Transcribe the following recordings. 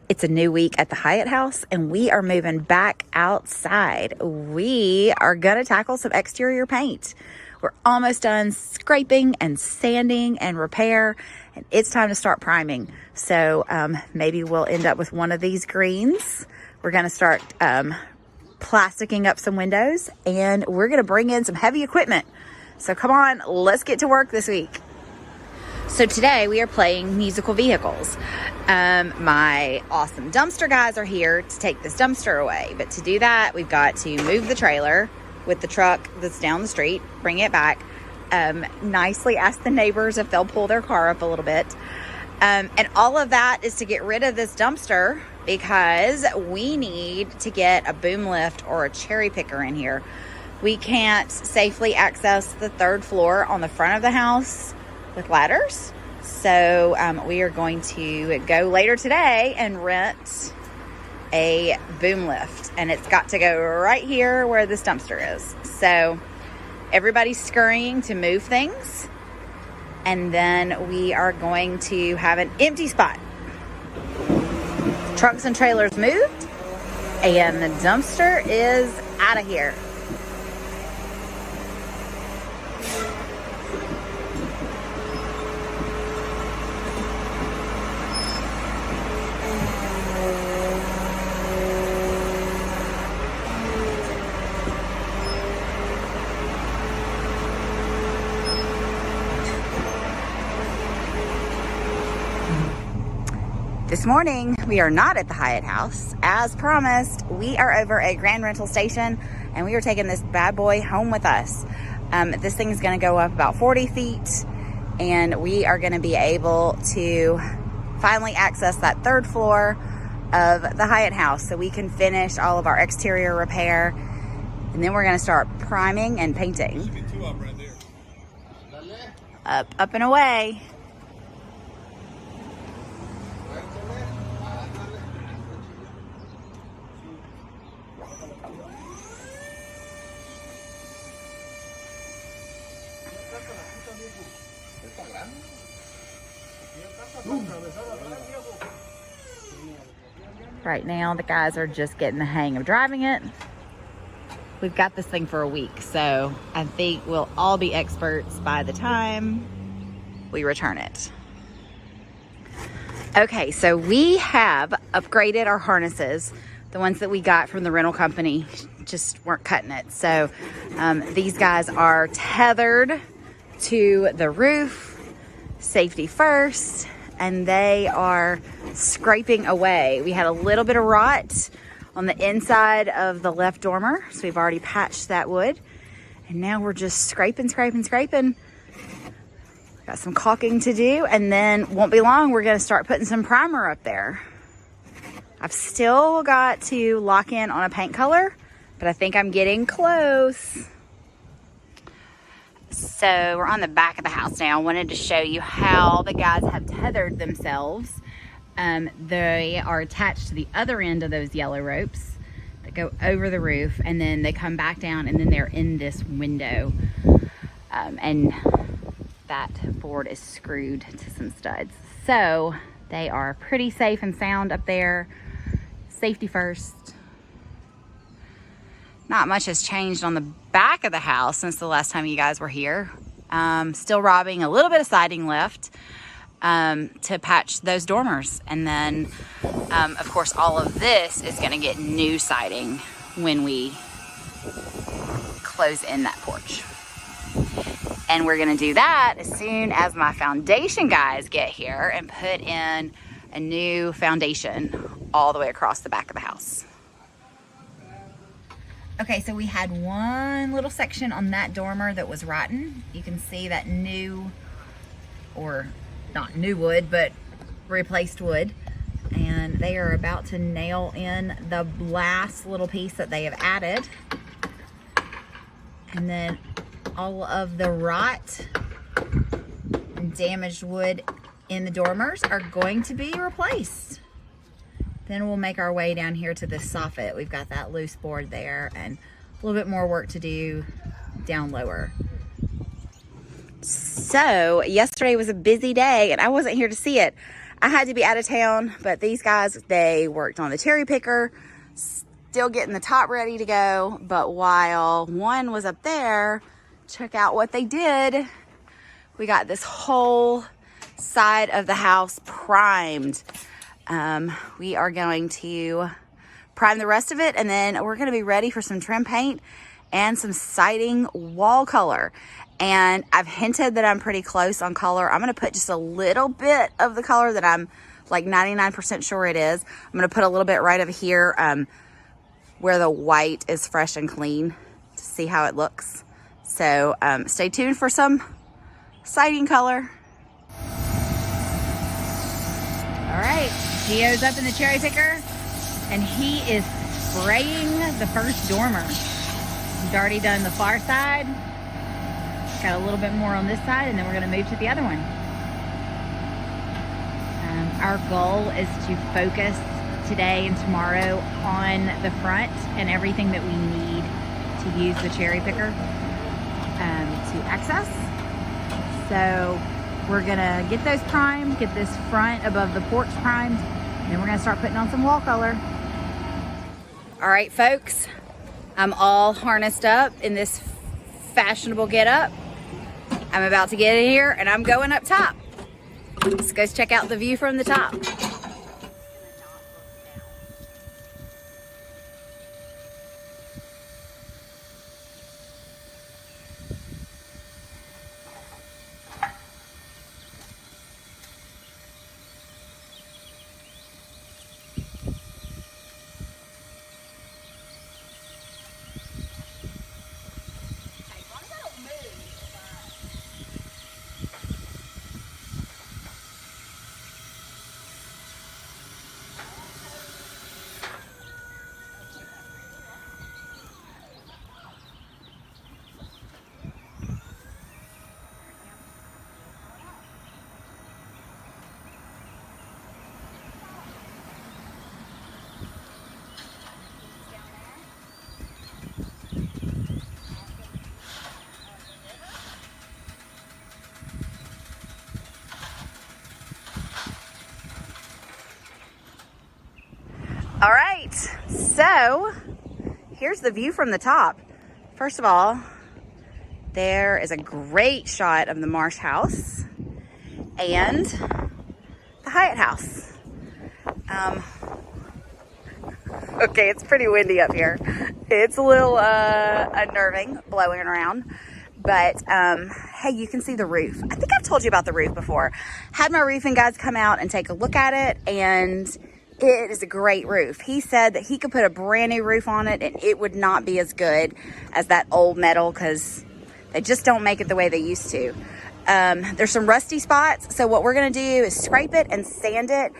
It's a new week at the Hyatt House, and we are moving back outside. We are going to tackle some exterior paint. We're almost done scraping and sanding and repair, and it's time to start priming. So maybe we'll end up with one of these greens. We're going to start plasticking up some windows, and we're going to bring in some heavy equipment. So come on, let's get to work this week. So today we are playing musical vehicles. My awesome dumpster guys are here to take this dumpster away. But to do that, we've got to move the trailer with the truck that's down the street, bring it back, nicely ask the neighbors if they'll pull their car up a little bit. And all of that is to get rid of this dumpster because we need to get a boom lift or a cherry picker in here. We can't safely access the third floor on the front of the house with ladders. So we are going to go later today and rent a boom lift, and it's got to go right here where this dumpster is. So everybody's scurrying to move things, and then we are going to have an empty spot. Trucks and trailers moved, and the dumpster is out of here. This morning, we are not at the Hyatt House. As promised, we are over at Grand Rental Station, and we are taking this bad boy home with us. This thing is going to go up about 40 feet, and we are going to be able to finally access that third floor of the Hyatt House so we can finish all of our exterior repair, and then we're going to start priming and painting. Up and away. Right now, the guys are just getting the hang of driving it. We've got this thing for a week, so I think we'll all be experts by the time we return it. Okay, so we have upgraded our harnesses. The ones that we got from the rental company just weren't cutting it. So these guys are tethered to the roof, safety first, and they are scraping away. We had a little bit of rot on the inside of the left dormer, so we've already patched that wood. And now we're just scraping. Got some caulking to do, and then won't be long, we're gonna start putting some primer up there. I've still got to lock in on a paint color, but I think I'm getting close. So we're on the back of the house now. I wanted to show you how the guys have tethered themselves. They are attached to the other end of those yellow ropes that go over the roof, and then they come back down, and then they're in this window. And that board is screwed to some studs. So they are pretty safe and sound up there. Safety first. Not much has changed on the back of the house since the last time you guys were here. Still robbing a little bit of siding left to patch those dormers. And then, of course, all of this is going to get new siding when we close in that porch. And we're going to do that as soon as my foundation guys get here and put in a new foundation all the way across the back of the house. Okay, so we had one little section on that dormer that was rotten. You can see that new, or not new wood, but replaced wood. And they are about to nail in the last little piece that they have added. And then all of the rot and damaged wood in the dormers are going to be replaced. Then we'll make our way down here to the soffit. We've got that loose board there and a little bit more work to do down lower. So yesterday was a busy day and I wasn't here to see it. I had to be out of town, but these guys, they worked on the cherry picker, still getting the top ready to go. But while one was up there, check out what they did. We got this whole side of the house primed. We are going to prime the rest of it, and then we're going to be ready for some trim paint and some siding wall color. And I've hinted that I'm pretty close on color. I'm going to put just a little bit of the color that I'm like 99% sure it is. I'm going to put a little bit right over here where the white is fresh and clean to see how it looks. So stay tuned for some siding color. All right, Gio's up in the cherry picker, and he is spraying the first dormer. He's already done the far side. Got a little bit more on this side, and then we're going to move to the other one. Our goal is to focus today and tomorrow on the front and everything that we need to use the cherry picker to access. So we're gonna get those primed, get this front above the porch primed, and then we're gonna start putting on some wall color. All right, folks, I'm all harnessed up in this fashionable getup. I'm about to get in here and I'm going up top. Let's go check out the view from the top. All right, so here's the view from the top. First of all, there is a great shot of the Marsh House and the Hyatt House. Okay, it's pretty windy up here. It's a little unnerving blowing around, but hey, you can see the roof. I think I've told you about the roof before. Had my roofing guys come out and take a look at it, and it is a great roof. He said that he could put a brand new roof on it and it would not be as good as that old metal because they just don't make it the way they used to. There's some rusty spots, so what we're going to do is scrape it and sand it,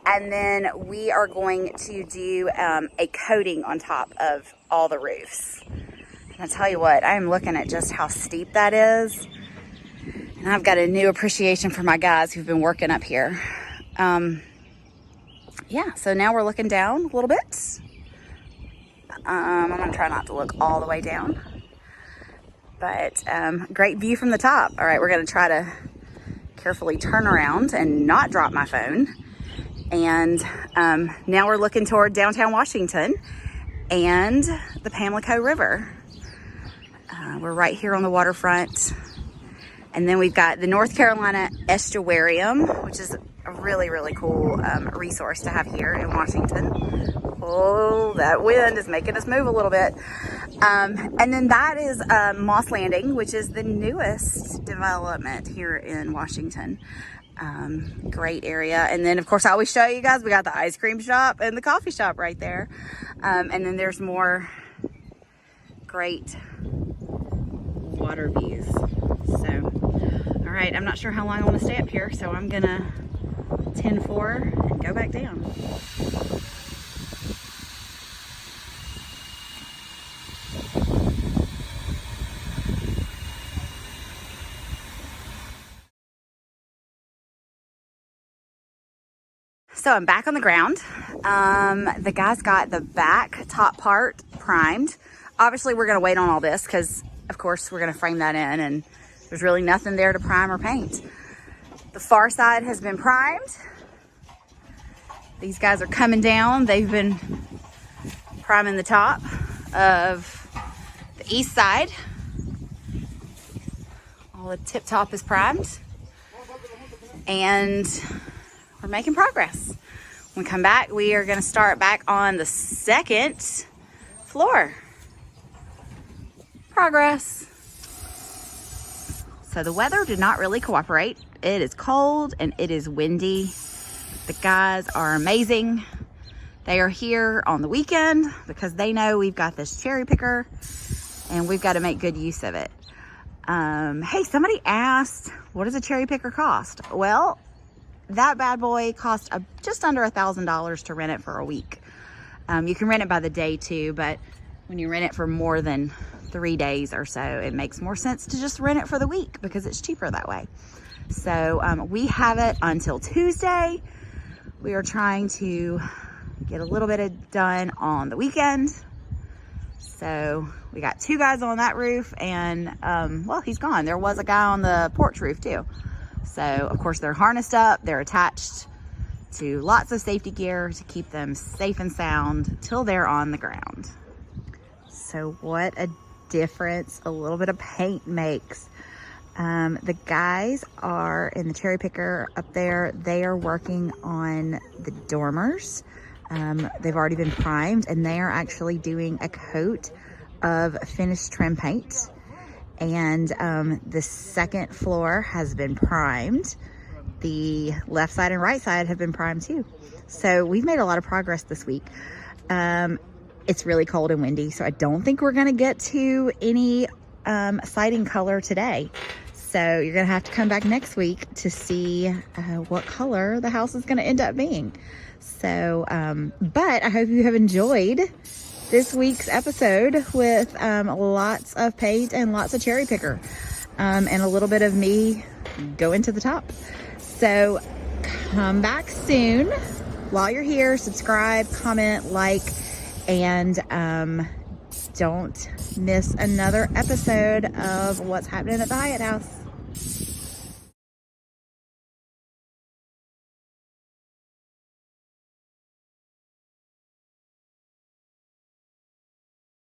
and then we are going to do a coating on top of all the roofs. And I'll tell you what, I'm looking at just how steep that is, and I've got a new appreciation for my guys who've been working up here. Yeah, so now we're looking down a little bit. I'm gonna try not to look all the way down, but great view from the top. All right, we're gonna try to carefully turn around and not drop my phone. And now we're looking toward downtown Washington and the Pamlico River. We're right here on the waterfront. And then we've got the North Carolina Estuarium, which is a really, really cool resource to have here in Washington. Oh, that wind is making us move a little bit. And then that is Moss Landing, which is the newest development here in Washington. Great area. And then, of course, I always show you guys, we got the ice cream shop and the coffee shop right there. And then there's more great water views. So, all right, I'm not sure how long I want to stay up here, so I'm gonna 10-4 and go back down. So I'm back on the ground. The guys got the back top part primed. Obviously, we're gonna wait on all this because, of course, we're gonna frame that in, and there's really nothing there to prime or paint. The far side has been primed. These guys are coming down. They've been priming the top of the east side. All the tip top is primed. And we're making progress. When we come back, we are gonna start back on the second floor. Progress. So the weather did not really cooperate. It is cold and it is windy. The guys are amazing. They are here on the weekend because they know we've got this cherry picker and we've got to make good use of it. Hey, somebody asked, what does a cherry picker cost? Well, that bad boy cost just under $1,000 to rent it for a week. You can rent it by the day too, but when you rent it for more than 3 days or so, it makes more sense to just rent it for the week because it's cheaper that way. So we have it until Tuesday. We are trying to get a little bit done on the weekend. So we got 2 guys on that roof and well, he's gone. There was a guy on the porch roof too. So of course they're harnessed up, they're attached to lots of safety gear to keep them safe and sound till they're on the ground. So what a difference a little bit of paint makes. The guys are in the cherry picker up there. They are working on the dormers. They've already been primed and they are actually doing a coat of finished trim paint. And the second floor has been primed. The left side and right side have been primed too. So we've made a lot of progress this week. It's really cold and windy, so I don't think we're gonna get to any siding color today. So you're gonna have to come back next week to see what color the house is gonna end up being. So, but I hope you have enjoyed this week's episode with lots of paint and lots of cherry picker and a little bit of me going to the top. So come back soon. While you're here, subscribe, comment, like, and don't miss another episode of what's happening at the Hyatt House.